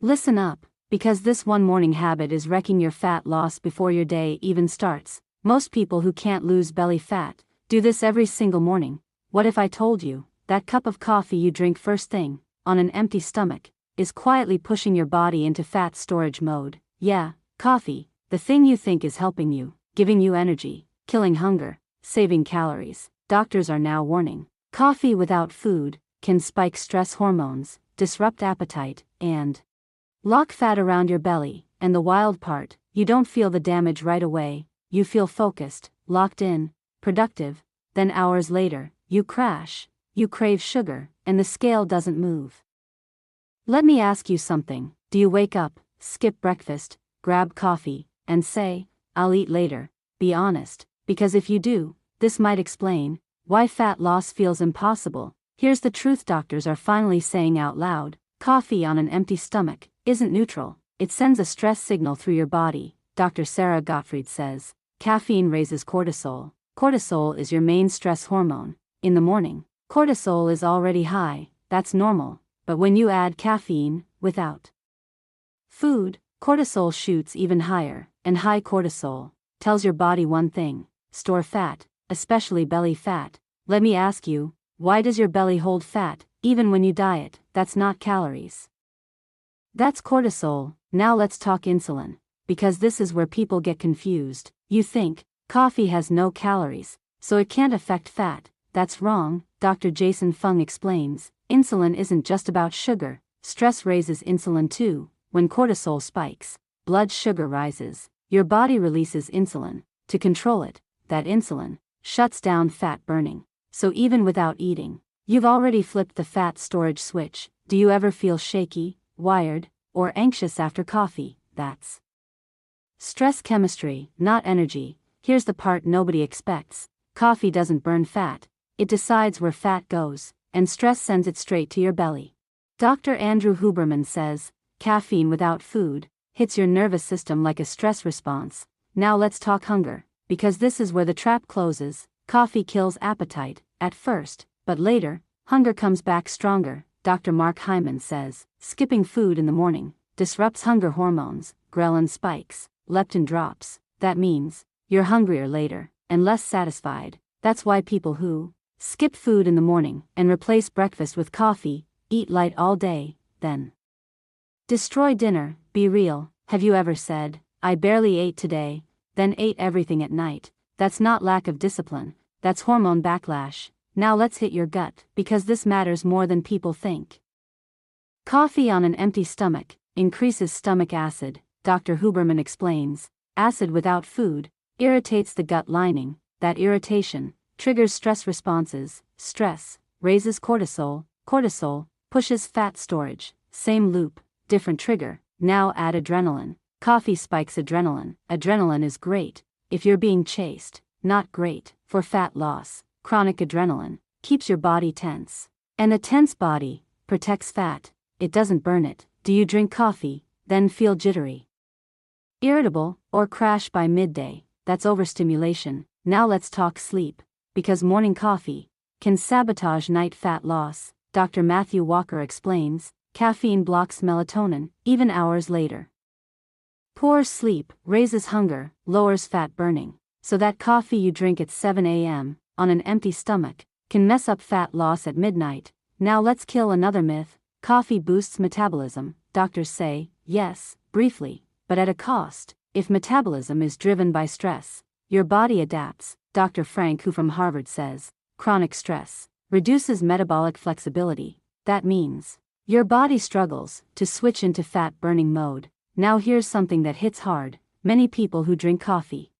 Listen up, because this one morning habit is wrecking your fat loss before your day even starts. Most people who can't lose belly fat do this every single morning. What if I told you that cup of coffee you drink first thing, on an empty stomach, is quietly pushing your body into fat storage mode? Yeah, coffee, the thing you think is helping you, giving you energy, killing hunger, saving calories. Doctors are now warning. Coffee without food can spike stress hormones, disrupt appetite, and lock fat around your belly. And the wild part, you don't feel the damage right away. You feel focused, locked in, productive. Then hours later, you crash, you crave sugar, and the scale doesn't move. Let me ask you something. Do you wake up, skip breakfast, grab coffee, and say, "I'll eat later"? Be honest, because if you do, this might explain why fat loss feels impossible. Here's the truth doctors are finally saying out loud: coffee on an empty stomach isn't neutral, it sends a stress signal through your body. Dr. Sarah Gottfried says, caffeine raises cortisol. Cortisol is your main stress hormone. In the morning, cortisol is already high, that's normal, but when you add caffeine, without food, cortisol shoots even higher, and high cortisol tells your body one thing: store fat, especially belly fat. Let me ask you, why does your belly hold fat, even when you diet? That's not calories. That's cortisol. Now let's talk insulin, because this is where people get confused. You think, coffee has no calories, so it can't affect fat. That's wrong. Dr. Jason Fung explains, insulin isn't just about sugar. Stress raises insulin too. When cortisol spikes, blood sugar rises. Your body releases insulin to control it. That insulin shuts down fat burning. So even without eating, you've already flipped the fat storage switch. Do you ever feel shaky, wired, or anxious after coffee? That's stress chemistry, not energy. Here's the part nobody expects. Coffee doesn't burn fat, it decides where fat goes, and stress sends it straight to your belly. Dr. Andrew Huberman says, caffeine without food hits your nervous system like a stress response. Now let's talk hunger, because this is where the trap closes. Coffee kills appetite, at first, but later, hunger comes back stronger. Dr. Mark Hyman says, skipping food in the morning disrupts hunger hormones, ghrelin spikes, leptin drops. That means, you're hungrier later, and less satisfied. That's why people who skip food in the morning and replace breakfast with coffee, eat light all day, then destroy dinner. Be real. Have you ever said, "I barely ate today," then ate everything at night? That's not lack of discipline, that's hormone backlash. Now let's hit your gut, because this matters more than people think. Coffee on an empty stomach increases stomach acid. Dr. Huberman explains, acid without food irritates the gut lining. That irritation triggers stress responses. Stress raises cortisol. Cortisol pushes fat storage. Same loop, different trigger. Now add adrenaline. Coffee spikes adrenaline. Adrenaline is great if you're being chased, not great for fat loss. Chronic adrenaline keeps your body tense. And a tense body protects fat, it doesn't burn it. Do you drink coffee, then feel jittery, irritable, or crash by midday? That's overstimulation. Now let's talk sleep, because morning coffee can sabotage night fat loss. Dr. Matthew Walker explains, caffeine blocks melatonin, even hours later. Poor sleep raises hunger, lowers fat burning. So that coffee you drink at 7 a.m., on an empty stomach, can mess up fat loss at midnight. Now let's kill another myth. Coffee boosts metabolism. Doctors say, yes, briefly, but at a cost. If metabolism is driven by stress, your body adapts. Dr. Frank Hu from Harvard says, chronic stress reduces metabolic flexibility. That means, your body struggles to switch into fat burning mode. Now here's something that hits hard. Many people who drink coffee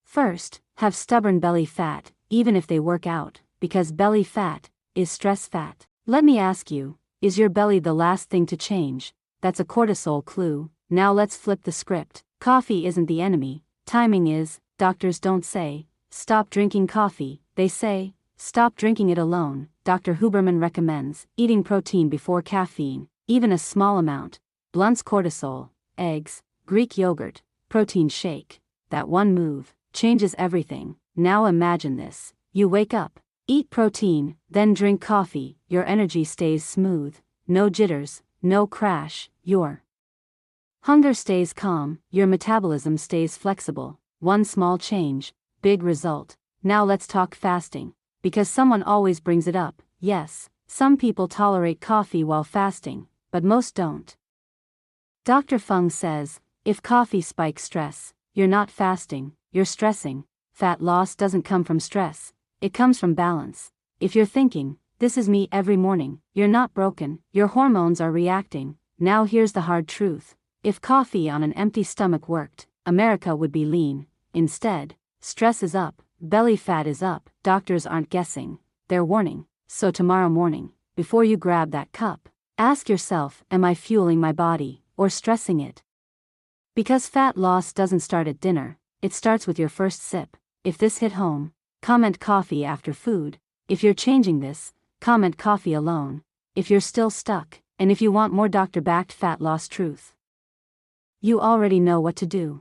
first have stubborn belly fat, even if they work out, because belly fat is stress fat. Let me ask you, is your belly the last thing to change? That's a cortisol clue. Now let's flip the script. Coffee isn't the enemy, timing is. Doctors don't say, stop drinking coffee, they say, stop drinking it alone. Dr. Huberman recommends eating protein before caffeine, even a small amount blunts cortisol. Eggs, Greek yogurt, protein shake. That one move changes everything. Now imagine this. You wake up, eat protein, then drink coffee. Your energy stays smooth. No jitters, no crash. Your hunger stays calm, your metabolism stays flexible. One small change, big result. Now let's talk fasting, because someone always brings it up. Yes, some people tolerate coffee while fasting, but most don't. Dr. Fung says, if coffee spikes stress, you're not fasting, you're stressing. Fat loss doesn't come from stress, it comes from balance. If you're thinking, this is me every morning, you're not broken, your hormones are reacting. Now here's the hard truth. If coffee on an empty stomach worked, America would be lean. Instead, stress is up, belly fat is up. Doctors aren't guessing, they're warning. So tomorrow morning, before you grab that cup, ask yourself, am I fueling my body, or stressing it? Because fat loss doesn't start at dinner, it starts with your first sip. If this hit home, comment coffee after food. If you're changing this, comment coffee alone. If you're still stuck, and if you want more doctor-backed fat loss truth, you already know what to do.